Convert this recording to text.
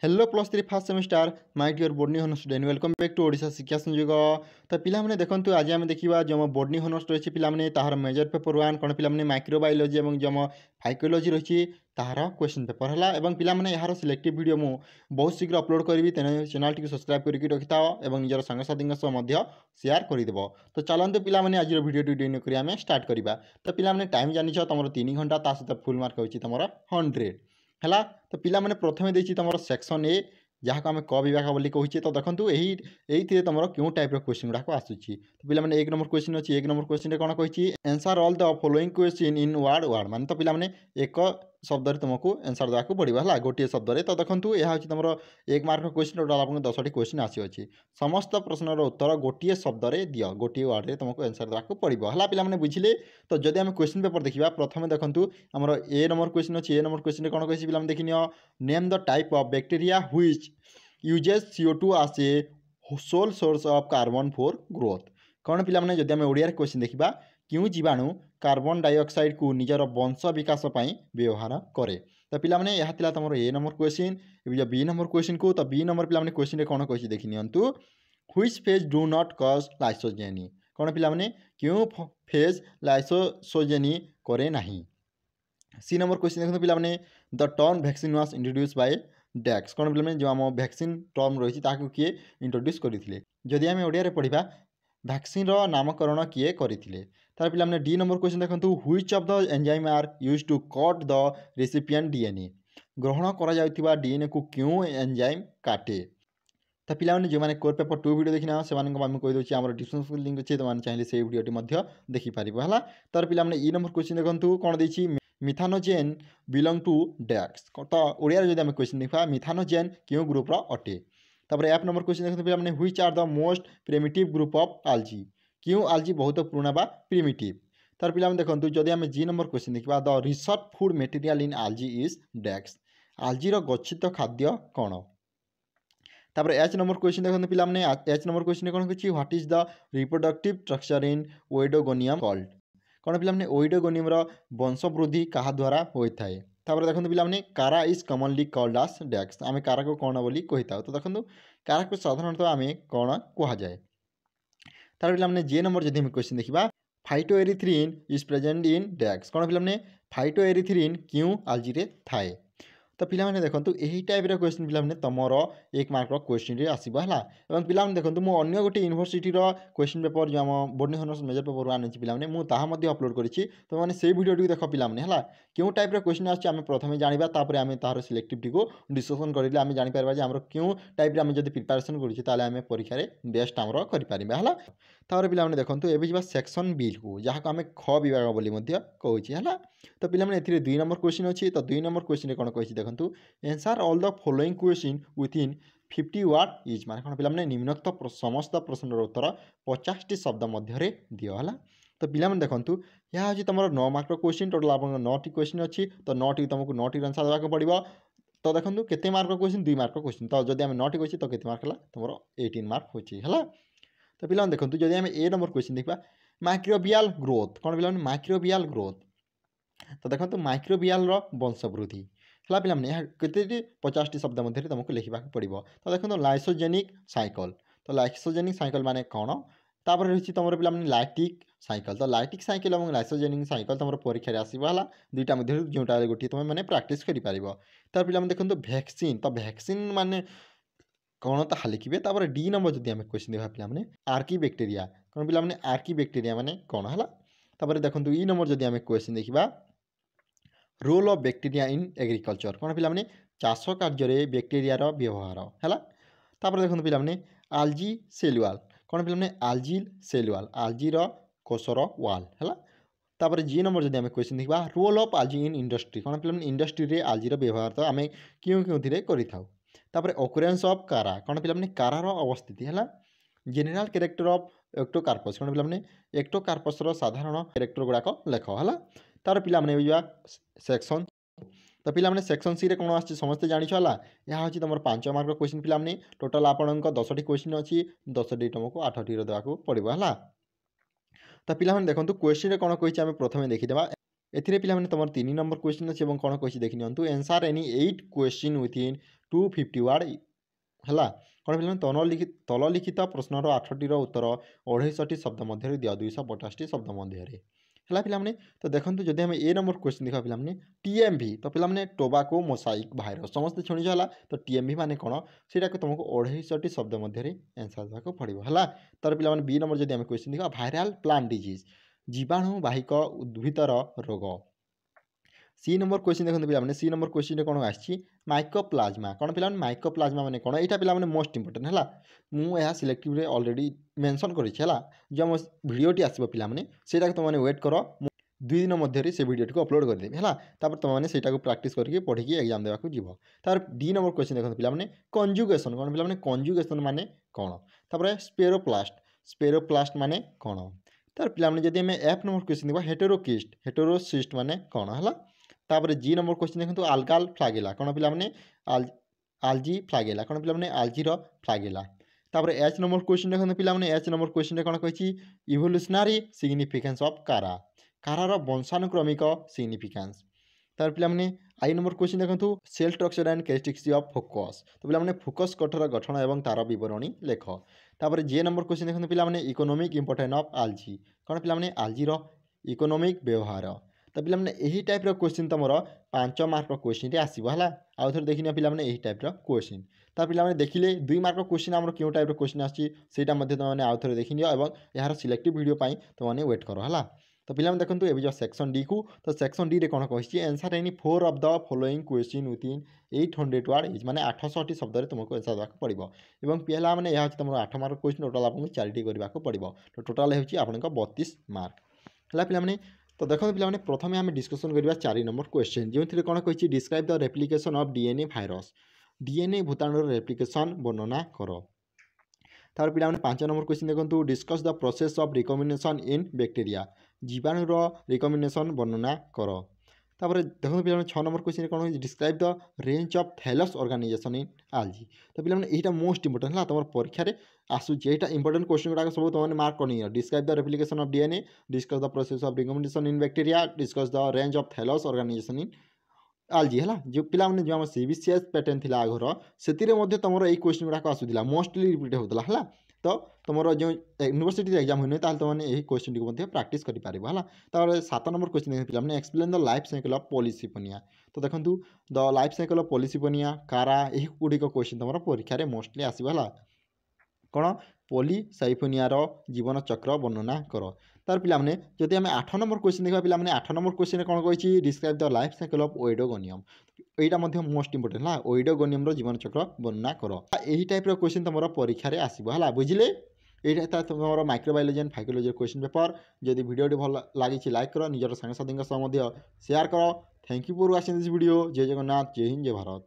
Hello plus three first semester my dear बोर्डनी honours student welcome back to Odisha Shiksha Sanyog. तो पिलाने देखो आज आम देखा जो बोर्डनी हॉनर्स रही पिलाने ताहार मेजर पेपर वन कौन पिलाने माइक्रोबायोलॉजी और जो फाइकोलॉजी रही ताहार क्वेश्चन पेपर है और पिलाने यार सिलेक्टिव वीडियो मु बहुत शीघ्र अपलोड करी तेना चैनल टी सब्सक्राइब करके रखी था और निजर सांगसाथी सेयार करदेव। तो चलते पिलाने आज वीडियो टी आम स्टार्ट करवा। तो पिलाने टाइम जानी तुम 3 घंटा ता सहित फुल मार्क होची तुम 100 है। तो पिलाने प्रथम देती तुम सेक्शन ए जहाँ को आम क विभाग बोली कहे। तो देखो यही तुम क्यों टाइप क्वेश्चन गुड़ाक आसूसी। तो पिलाने 1 नंबर क्वेश्चन अच्छी 1 नंबर क्वेश्चन कौन कही answer all the following question in word word मान। तो पिलाने एक शब्द तुमको आंसर देवाक पड़ो है गोटे शब्द। तो देखो यह तुम 1 मार्क क्वेश्चन टोटाल आपको 10टी क्वेश्चन आसी समस्त प्रश्नर उत्तर गोटे शब्द दियो गोटे वर्ड में तुमको आंसर देवाक पड़ो है पिलाने बुझिले। तो जदि आम क्वेश्चन पेपर देखा प्रथम देखो आम ए नंबर क्वेश्चन अच्छी ए नंबर क्वेश्चन कौन कही पिलाने देखनी name the type of bacteria which uses CO2 as a sole source of carbon for growth. कौन पिलाने जदि आम ओडिया क्वेश्चन देखा क्यों जीवाणु कार्बन डाइऑक्साइड को निजर वंश विकास व्यवहार करे। तो पिलाने यह तुम ए नंबर क्वेश्चन जो बी नंबर क्वेश्चन को। तो बी नंबर पिलाने क्वेश्चन कौन कही देखी नियंतु which phage do not cause lysogeny. कौन पिलाने क्यों फेज लाइसोसोजेनी करे नहीं। सी नंबर क्वेश्चन देखो पिलाने the term vaccine was introduce by dash. कौन पिलाने जो आम वैक्सीन टर्म रही किए इंट्रोड्यूस करते। जदि आम ओडिया पढ़ा वैक्सीन नामकरण किए करते। तार पिलाने डी नंबर क्वेश्चन देखो which of the enzyme are used to cut the recipient DNA. ग्रहण करा जाउथिबा डीएनए को क्यों एंजाइम काटे। तो पिलाने जो मैंने कोर पेपर 2 वीडियो देखना से कहीदे आम डिस्क्रिप्शन लिंक अच्छे तो चाहिए से वीडियो देखिपर है। तार पिलाने ई नंबर क्वेश्चन देखो कौन देती मिथानोजेन बिलोंग टू डैक्स। तो ओडिया जब क्वेश्चन देखा मिथानोजेन क्यों ग्रुप्र अटे। तापर एफ नंबर क्वेश्चन देखते पिलाने which are the most primitive group of algae. क्यों आल्जी बहुत पुराना बा प्रिमिटिव। तार पिलाने देखो जदि आम जी नंबर क्वेश्चन देखा the reserve food material in algae is dash. आल्जीर गच्छित खाद्य कौन। तापर एच नंबर क्वेश्चन देखते पिलाने एच नंबर क्वेश्चन कौन कही what is the reproductive structure in oedogonium called. कौन पिलाने ओइडोगोनियम वंश वृद्धि क्या द्वारा होता है। तापर देखो पिलाने कारा इज कमनली कॉल्ड आस डैक्स। आम कारा को कौन बोली कही था। तो देखो कारा को साधारणतः आम कौन कहुए। तार पिलाने जे नंबर जब क्वेश्चन देखा फाइटोएरिथ्रिन इज प्रेजेंट इन डैक्स। कौन पिलाने फाइटोएरिथ्रिन क्यों आल्जी थाए। तो पिलाने देखो यही टाइप क्वेश्चन पिलाने तुमर 1 मार्क क्वेश्चन आसो है। पिलाने देखो मुझे गोटे यूनिवर्सिटीर क्वेश्चन पेपर जो आम बोर्डनी हॉनर्स मेजर पेपर आनी पिलाने मुझे अपलोड करी। तो मैंने से वीडियो टी देख पिलाने है क्यों टाइप क्वेश्चन आम प्रथम जाना तापर आम तार सिलेक्टिव टी डिस्कसन करेंगे आम जापर आम क्यों टाइप जब प्रिपेरेसन करें परीक्षा बेस्ट आम करें है। तापर पिलाने देखो ये सेक्शन बी को जहाँ को आम ख विभाग बोली कहूँ है। तो पिलाने 2 नंबर क्वेश्चन अच्छी। तो 2 नंबर क्वेश्चन कौन कही देखो answer all the following question within 50 word is मान कौन पिलाने निम्नोक्त समस्त प्रश्नर उत्तर 50टी शब्द मध्य दियो है। तो पिलाने देखो यह हूँ तुम 9 मार्क क्वेश्चन टोटाल आप 9टी क्वेश्चन अच्छी। तो 9टी तुमको 9टी आंसर देवाक पड़ो। तो देखो केते मार्क क्वेश्चन 2 मार्क क्वेश्चन। तो जब आम 9टी कही तो केते मार्क है तुम 18 मार्क हो। तो पिलाने देखो जब आम ए नंबर क्वेश्चन देखा माइक्रोबियल ग्रोथ। कौन पिलाने माइक्रोबियल ग्रोथ। तो देखो माइक्रोबियल वंशवृद्धि है पिलाने केते 50टी शब्द मध्य तुमको लिखा पड़ो। तो देखो लाइसोजेनिक साइकल। तो लाइसोजेनिक साइकल माने कौन। तापर रही तुम पिलाने लैक्टिक साइकल। तो लैक्टिक साइकल और लाइसोजेनिक साइकल तुम परीक्षा आसो है 2टा मध्य जोटा गोटे तुम मैंने प्राक्ट कर। तार पिलाने देखो वैक्सीन। तो वैक्सीन माने कौन ताहा लिखे। तापर डी नंबर जब आम क्वेश्चन देखा पिलाने आर्की बैक्टेरिया। कौन पिलाने आर्की बैक्टेरिया माने कौन है। तापर देखो ई नंबर जब आम क्वेश्चन देखा role of bacteria in agriculture. कौन पिलाने चाष कार्य बैक्टेरिया व्यवहार है। तापर देखो पिलाने आल्जी सेलुआल। कौन पिलाने आल्जिल सेलुआल आल्जीर कोषर वाल है। तापर जी नंबर जब आम क्वेश्चन देखा रोल ऑफ आल्जी इन इंडस्ट्री। कौन पिलाने इंडस्ट्री आल्जीर व्यवहार तो आम क्यों क्यों कर। तापर ऑकरेंस ऑफ कारा। कौन पिलाने कारार अवस्थिति है। General character of Ectocarpus. कौन पिलाने एक्टोकार्पस साधारण कैरेक्टर गुड़ाक लेख है। तार पिलाने सेक्शन। तो पिलाने सेक्शन सी रे कौन आछी समस्ते जानिछ है। यह हूँ तुम 5 मार्क क्वेश्चन पिलाने टोटाल आपंक 10टी क्वेश्चन अच्छी 10टी तुमको 8टी देवाक पड़ो है। तो पिलाने देखो क्वेश्चन कौन कही आम प्रथम देखीदे एथिरे पिलाने तुम 3 नंबर क्वेश्चन अच्छे कौन कही देखी नियंतु answer any 8 question within 250 word है कौन पे तल लिखित प्रश्नर 8टी उत्तर 250 शब्द मध्य दिया 250 शब्द मध्य है पिलाने। तो देखो जब आम ए नंबर क्वेश्चन देखा पिलाने टीएमवी तो पिलाने टोबाको मोसाइक भाइरस समस्त शुणी है। तो टीएमवी माने कौन से तुमको 250 शब्द मध्य आंसर देवाक पड़ो है। तर पिलाने बी नंबर जब आम क्वेश्चन देखा भाइराल प्लांट डिजीज जीवाणुवाहिक उद्भिदर रोग। सी नंबर क्वेश्चन देखते पे सी नंबर क्वेश्चन कौन आसी माइकोप्लाज्मा कौन पे माइकोप्लाज्मा माने कौन यहाँ पे मोस्ट इंपोर्टेंट है। मुझे सिलेक्टिव ऑलरेडी मेंशन करी जो मो भिडटी आसो पे तुमने वेट कर 2 दिन मध्य से भिडटी को अपलोड करदेवी है। तुमने से प्राक्ट करके पढ़ी एग्जाम देवाक जीव। तार डी नंबर क्वेश्चन देखते पे कंजुगेसन कौन पे कंजुगेसन माने कौन। तापर स्पेरोप्लास्ट माने कौन। तार पे जब आम एफ नंबर क्वेश्चन देखा हेटेरोसिस्ट माने कौन है। तापर जी नंबर क्वेश्चन देखो आल्गाल फ्लागेला कौन पे आलजी फ्लागेला कौन पे आलजीर फ्लागेला। तापर एच नंबर क्वेश्चन देखो पे एच नंबर क्वेश्चन कौन कही इवोल्यूशनरी सिग्निफिकेंस ऑफ कारा कारार वंशानुक्रमिक सिग्निफिकेंस। तार पे आई नंबर क्वेश्चन देखो cell structure and characteristics of focus तो पे फोकस कठोर गठन और तार बरणी लेख। तापर जे नंबर क्वेश्चन देखो पे इकोनोमिक इंपोर्टेंस ऑफ आलजी कौन पे आलजीर इकोनोमिक व्यवहार। तो पे यही टाइप क्वेश्चन तुम 5 मार्क क्वेश्चन आसो है। आउ थे देखने पे यही टाइप क्वेश्चन तो पे देखिले 2 मार्क क्वेश्चन आम क्यों टाइप क्वेश्चन आसा तुमने आउ थे देखनी और यार सिलेक्टिव वीडियो तुमने वेट कर है। तो पे देखो ये जो सेक्शन डी को तो सेक्शन डी रे कौन कही answer any 4 of the following question within 800 ward is माने 800 शब्द तुमको आंसर देवाक पड़ो। और पहला मैंने यह तुम 8 मार्क क्वेश्चन टोटाल आपको 4टी करने पड़ो। तो टोटाल होगा 32 मार्क है पे। तो देखो पे प्रथम आम डिस्कसन करवा 4 नंबर क्वेश्चन जो थे कौन कही describe the replication of DNA virus DNA भूताणुर रेप्लिकेशन वर्णना कर। तार पे 5 नंबर क्वेश्चन देखो discuss the process of recombination in bacteria जीवाणुर रिकम्बिनेशन वर्णना कर। तापर देखो पे 6 नंबर क्वेश्चन कौन describe the range of thallus organisation in algae. तो पे यहाँ मोस्ट इंपोर्टेंट है तुम परीक्षा आसूँ यहाँ इंपोर्टेंट क्वेश्चन गुड़ाक सब तुमने मार्क कर describe the replication of DNA discuss the process of recombination in bacteria discuss the range of thallus organisation in algae है। जो पे जो आम सीबीसीएस पैटर्न थी आगर से तुम यही क्वेश्चन गुड़ाक आसूला मोस्टली रिपीट होता है। तो तुम जो यूनिवर्सिटी एग्जाम हुए तुमने यही क्वेश्चन को प्राक्ट कर है। तार 7 नंबर क्वेश्चन देखते पे explain the life cycle of Polysiphonia. तो देखो the life cycle of Polysiphonia कारा यही गुड़िक क्वेश्चन तुम परीक्षा में मोस्टली आसो है। कौन पॉलीसाइफोनियार जीवन चक्र वर्णना कर। तार पे जदि आम 8 नंबर क्वेश्चन देखा पे 8 नंबर क्वेश्चन कौन कही describe the life cycle of oedogonium यहाँ मोस्ट इंपोर्टेंट है ओइडोगोनियम जीवन चक्र वर्णना कर। यही टाइप क्वेश्चन तुम परीक्षा में आसो है बुझे। यहाँ तुम microbiology and phycology question paper जदि वीडियो भल लगी लाइक कर निजर सांगसाथी सेयार कर। Thank you for watching this video. जय जगन्नाथ जय हिंद जय भारत।